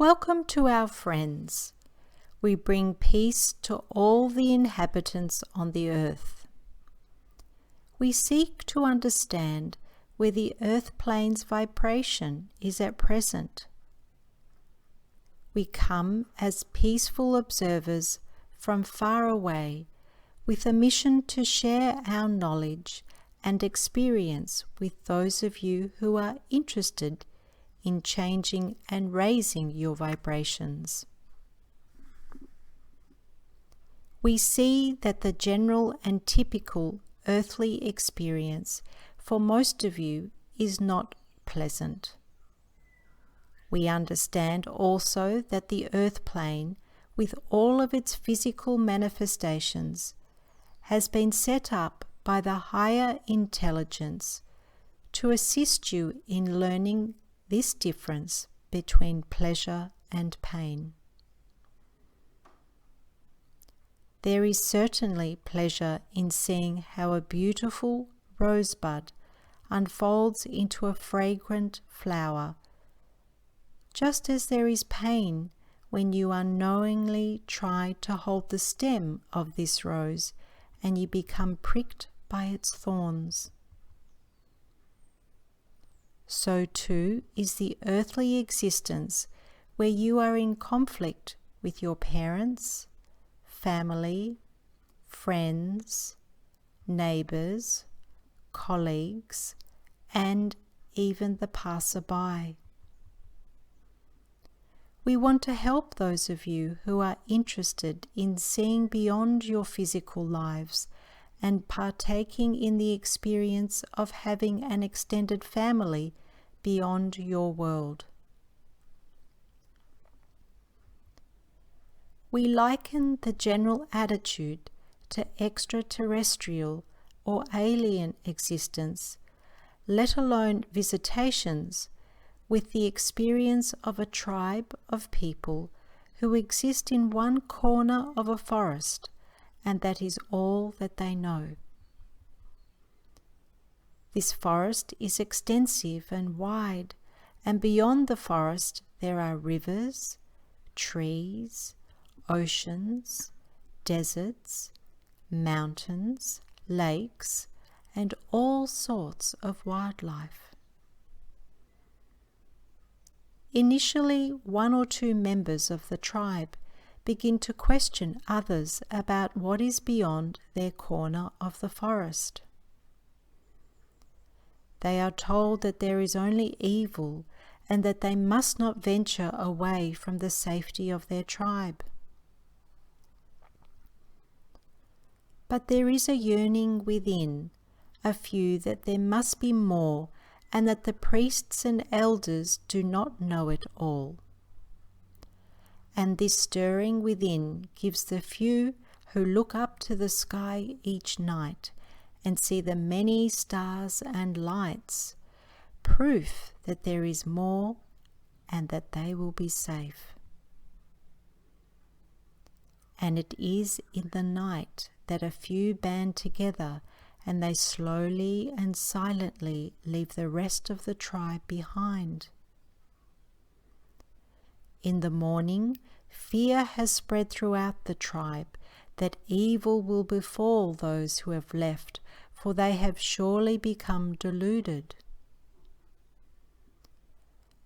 Welcome to our friends. We bring peace to all the inhabitants on the earth. We seek to understand where the earth plane's vibration is at present. We come as peaceful observers from far away with a mission to share our knowledge and experience with those of you who are interested in changing and raising your vibrations. We see that the general and typical earthly experience for most of you is not pleasant. We understand also that the earth plane, with all of its physical manifestations, has been set up by the higher intelligence to assist you in learning this difference between pleasure and pain. There is certainly pleasure in seeing how a beautiful rosebud unfolds into a fragrant flower, just as there is pain when you unknowingly try to hold the stem of this rose and you become pricked by its thorns. So too is the earthly existence where you are in conflict with your parents, family, friends, neighbours, colleagues, and even the passerby. We want to help those of you who are interested in seeing beyond your physical lives and partaking in the experience of having an extended family beyond your world. We liken the general attitude to extraterrestrial or alien existence, let alone visitations, with the experience of a tribe of people who exist in one corner of a forest, and that is all that they know. This forest is extensive and wide, and beyond the forest there are rivers, trees, oceans, deserts, mountains, lakes, and all sorts of wildlife. Initially, one or two members of the tribe begin to question others about what is beyond their corner of the forest. They are told that there is only evil and that they must not venture away from the safety of their tribe. But there is a yearning within a few that there must be more, and that the priests and elders do not know it all. And this stirring within gives the few who look up to the sky each night and see the many stars and lights proof that there is more and that they will be safe. And it is in the night that a few band together, and they slowly and silently leave the rest of the tribe behind. In the morning, fear has spread throughout the tribe that evil will befall those who have left, for they have surely become deluded.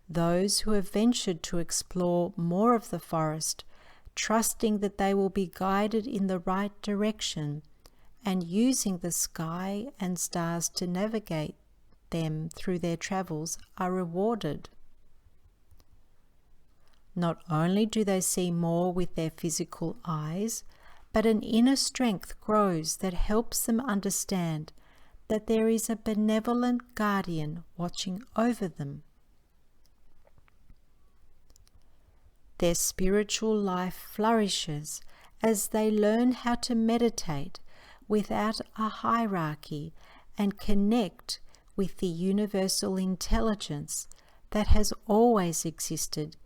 Those who have ventured to explore more of the forest, trusting that they will be guided in the right direction, and using the sky and stars to navigate them through their travels, are rewarded. Not only do they see more with their physical eyes, but an inner strength grows that helps them understand that there is a benevolent guardian watching over them. Their spiritual life flourishes as they learn how to meditate without a hierarchy and connect with the universal intelligence that has always existed,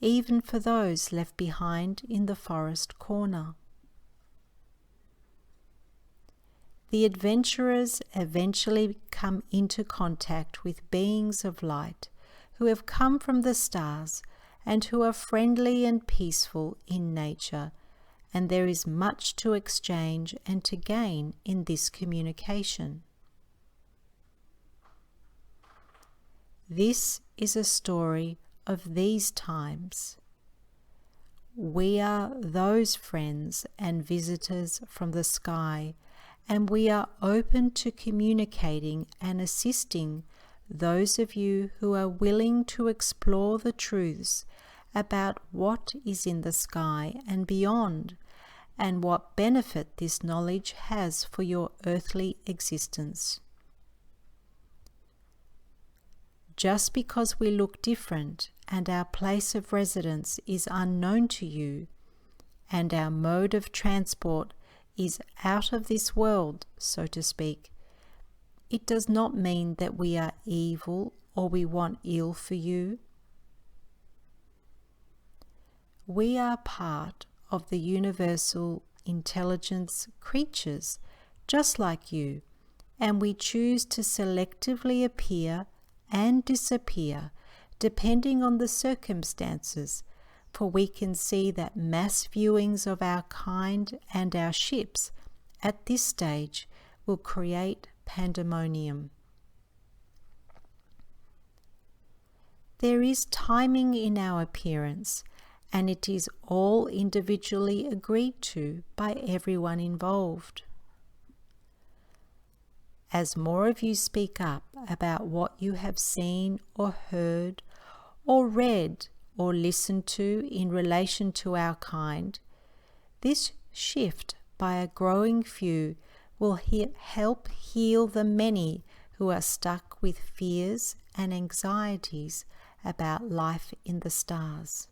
even for those left behind in the forest corner. The adventurers eventually come into contact with beings of light who have come from the stars and who are friendly and peaceful in nature, and there is much to exchange and to gain in this communication. This is a story of these times. We are those friends and visitors from the sky, and we are open to communicating and assisting those of you who are willing to explore the truths about what is in the sky and beyond, and what benefit this knowledge has for your earthly existence. Just because we look different and our place of residence is unknown to you, and our mode of transport is out of this world, so to speak, it does not mean that we are evil or we want ill for you. We are part of the universal intelligence creatures, just like you, and we choose to selectively appear and disappear depending on the circumstances, for we can see that mass viewings of our kind and our ships at this stage will create pandemonium. There is timing in our appearance, and it is all individually agreed to by everyone involved. As more of you speak up about what you have seen or heard or read or listened to in relation to our kind, this shift by a growing few will help heal the many who are stuck with fears and anxieties about life in the stars.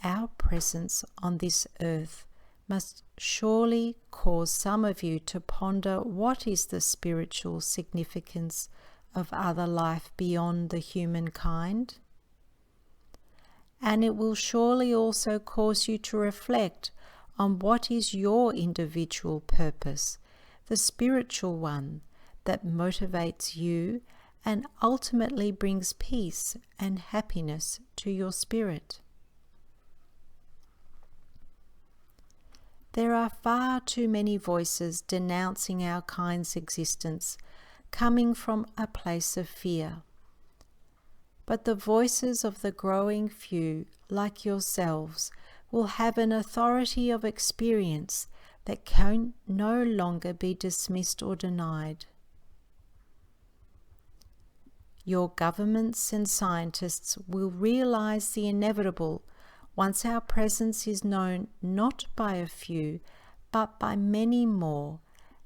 Our presence on this earth must surely cause some of you to ponder what is the spiritual significance of other life beyond the humankind. And it will surely also cause you to reflect on what is your individual purpose, the spiritual one that motivates you and ultimately brings peace and happiness to your spirit. There are far too many voices denouncing our kind's existence, coming from a place of fear. But the voices of the growing few, like yourselves, will have an authority of experience that can no longer be dismissed or denied. Your governments and scientists will realize the inevitable once our presence is known not by a few, but by many more,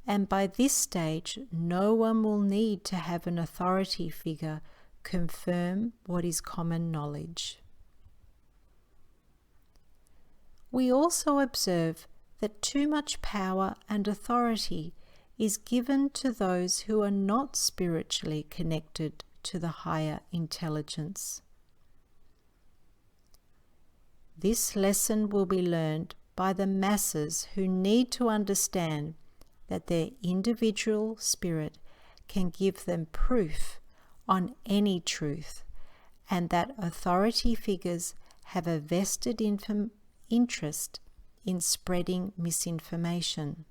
and by this stage no one will need to have an authority figure confirm what is common knowledge. We also observe that too much power and authority is given to those who are not spiritually connected to the higher intelligence. This lesson will be learned by the masses who need to understand that their individual spirit can give them proof on any truth, and that authority figures have a vested interest in spreading misinformation.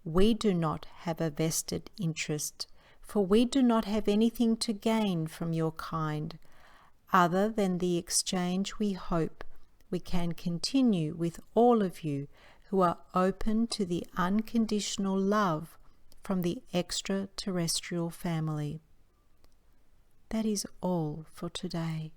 We do not have a vested interest, for we do not have anything to gain from your kind, other than the exchange we hope we can continue with all of you who are open to the unconditional love from the extraterrestrial family. That is all for today.